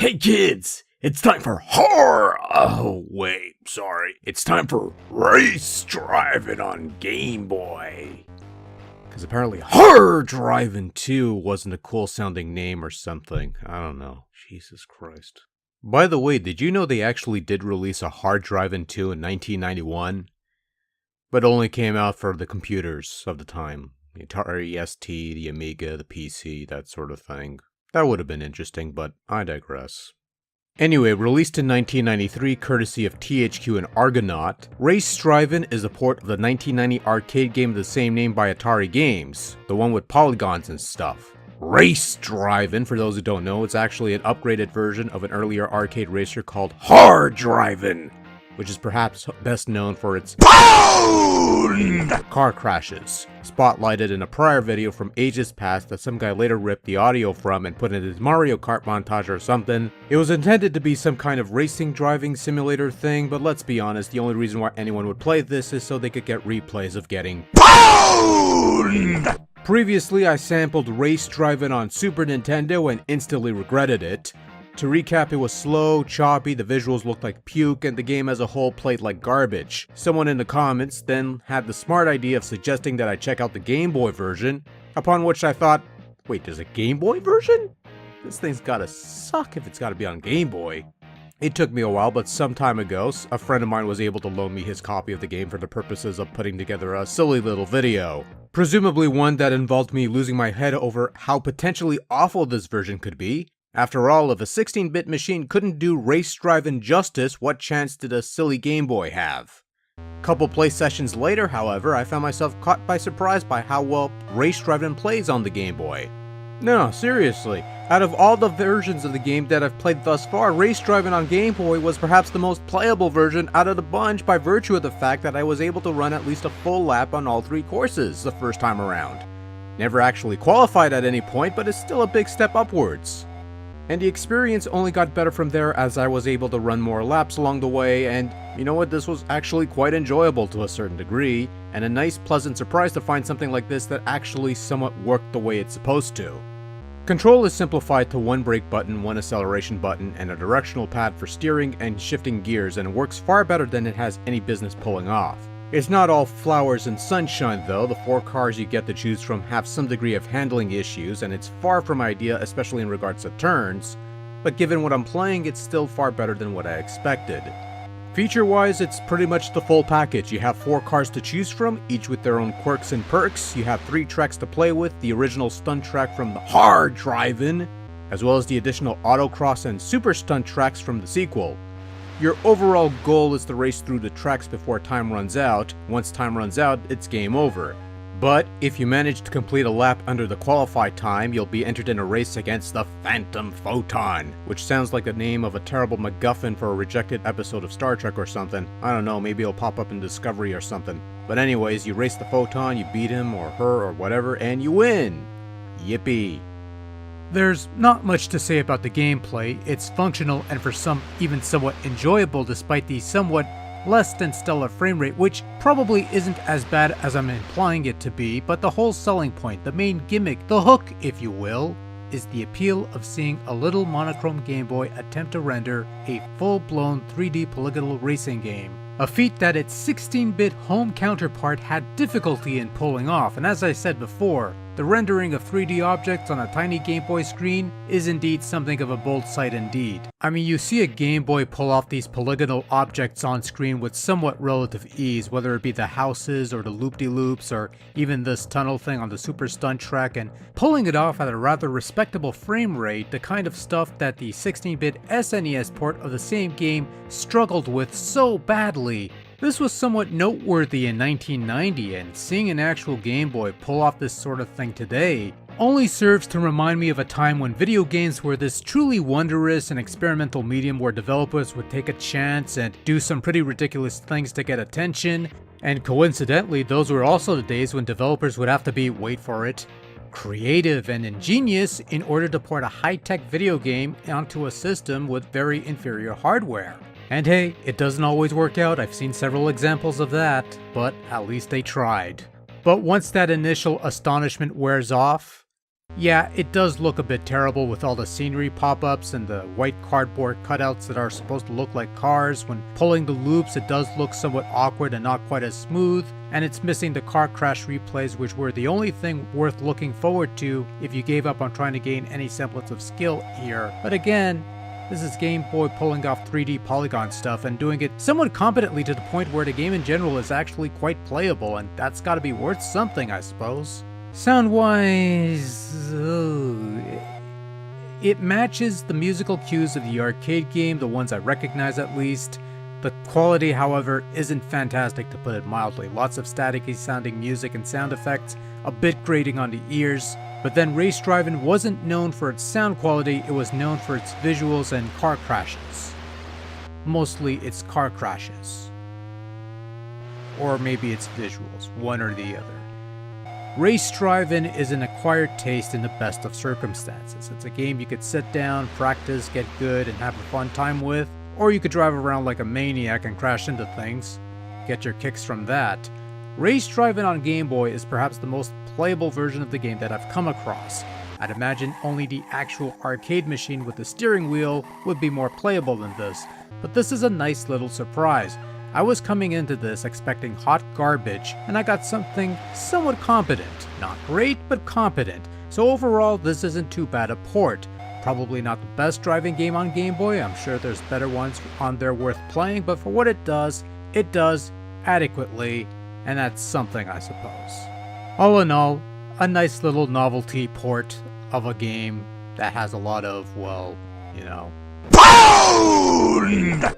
Hey kids, it's time for horror. Oh wait, sorry. It's time for Race Drivin on Game Boy. Because apparently Horror Drivin 2 wasn't a cool sounding name or something. I don't know. Jesus Christ. By the way, did you know they actually did release a Hard Drivin 2 in 1991? But only came out for the computers of the time. The Atari ST, the Amiga, the PC, that sort of thing. That would have been interesting, but I digress. Anyway, released in 1993 courtesy of THQ and Argonaut, Race Drivin is a port of the 1990 arcade game of the same name by Atari Games, the one with polygons and stuff. Race Drivin, for those who don't know, it's actually an upgraded version of an earlier arcade racer called Hard Drivin, which is perhaps best known for its car crashes, spotlighted in a prior video from ages past that some guy later ripped the audio from and put in his Mario Kart montage or something. It was intended to be some kind of racing driving simulator thing, but let's be honest, the only reason why anyone would play this is so they could get replays of getting pwned! Previously, I sampled Race Drivin on Super Nintendo and instantly regretted it. To recap, it was slow, choppy, the visuals looked like puke, and the game as a whole played like garbage. Someone in the comments then had the smart idea of suggesting that I check out the Game Boy version, upon which I thought, wait, there's a Game Boy version? This thing's gotta suck if it's gotta be on Game Boy. It took me a while, but some time ago, a friend of mine was able to loan me his copy of the game for the purposes of putting together a silly little video. Presumably one that involved me losing my head over how potentially awful this version could be. After all, if a 16-bit machine couldn't do Race Drivin justice, what chance did a silly Game Boy have? Couple play sessions later, however, I found myself caught by surprise by how well Race Drivin plays on the Game Boy. No, seriously, out of all the versions of the game that I've played thus far, Race Drivin on Game Boy was perhaps the most playable version out of the bunch by virtue of the fact that I was able to run at least a full lap on all 3 courses the first time around. Never actually qualified at any point, but it's still a big step upwards. And the experience only got better from there as I was able to run more laps along the way, and you know what, this was actually quite enjoyable to a certain degree, and a nice pleasant surprise to find something like this that actually somewhat worked the way it's supposed to. Control is simplified to 1 brake button, 1 acceleration button, and a directional pad for steering and shifting gears, and works far better than it has any business pulling off. It's not all flowers and sunshine though. The 4 cars you get to choose from have some degree of handling issues, and it's far from ideal, especially in regards to turns, but given what I'm playing, it's still far better than what I expected. Feature-wise, it's pretty much the full package. You have 4 cars to choose from, each with their own quirks and perks. You have 3 tracks to play with, the original stunt track from the Hard Drivin, as well as the additional autocross and super stunt tracks from the sequel. Your overall goal is to race through the tracks before time runs out. Once time runs out, it's game over. But if you manage to complete a lap under the qualified time, you'll be entered in a race against the Phantom Photon, which sounds like the name of a terrible MacGuffin for a rejected episode of Star Trek or something. I don't know, maybe it'll pop up in Discovery or something. But anyways, you race the Photon, you beat him or her or whatever, and you win! Yippee! There's not much to say about the gameplay. It's functional and for some even somewhat enjoyable despite the somewhat less than stellar frame rate, which probably isn't as bad as I'm implying it to be, but the whole selling point, the main gimmick, the hook if you will, is the appeal of seeing a little monochrome Game Boy attempt to render a full-blown 3D polygonal racing game. A feat that its 16-bit home counterpart had difficulty in pulling off, and as I said before, the rendering of 3D objects on a tiny Game Boy screen is indeed something of a bold sight indeed. I mean, you see a Game Boy pull off these polygonal objects on screen with somewhat relative ease, whether it be the houses or the loop-de-loops or even this tunnel thing on the Super Stunt track, and pulling it off at a rather respectable frame rate, the kind of stuff that the 16-bit SNES port of the same game struggled with so badly. This was somewhat noteworthy in 1990, and seeing an actual Game Boy pull off this sort of thing today only serves to remind me of a time when video games were this truly wondrous and experimental medium where developers would take a chance and do some pretty ridiculous things to get attention, and coincidentally those were also the days when developers would have to be, wait for it, creative and ingenious in order to port a high-tech video game onto a system with very inferior hardware. And hey, it doesn't always work out, I've seen several examples of that, but at least they tried. But once that initial astonishment wears off, Yeah, it does look a bit terrible with all the scenery pop-ups and the white cardboard cutouts that are supposed to look like cars. When pulling the loops, it does look somewhat awkward and not quite as smooth, and it's missing the car crash replays, which were the only thing worth looking forward to if you gave up on trying to gain any semblance of skill here. But again, this is Game Boy pulling off 3D polygon stuff and doing it somewhat competently to the point where the game in general is actually quite playable, and that's gotta be worth something, I suppose. Sound-wise, it matches the musical cues of the arcade game, the ones I recognize at least. The quality, however, isn't fantastic to put it mildly. Lots of staticky sounding music and sound effects, a bit grating on the ears. But then Race Drivin wasn't known for its sound quality, it was known for its visuals and car crashes. Mostly its car crashes. Or maybe it's visuals, one or the other. Race Drivin is an acquired taste in the best of circumstances. It's a game you could sit down, practice, get good, and have a fun time with, or you could drive around like a maniac and crash into things. Get your kicks from that. Race Drivin on Game Boy is perhaps the most playable version of the game that I've come across. I'd imagine only the actual arcade machine with the steering wheel would be more playable than this, but this is a nice little surprise. I was coming into this expecting hot garbage, and I got something somewhat competent. Not great, but competent. So overall, this isn't too bad a port. Probably not the best driving game on Game Boy, I'm sure there's better ones on there worth playing, but for what it does adequately, and that's something, I suppose. All in all, a nice little novelty port of a game that has a lot of, well, you know... POUND!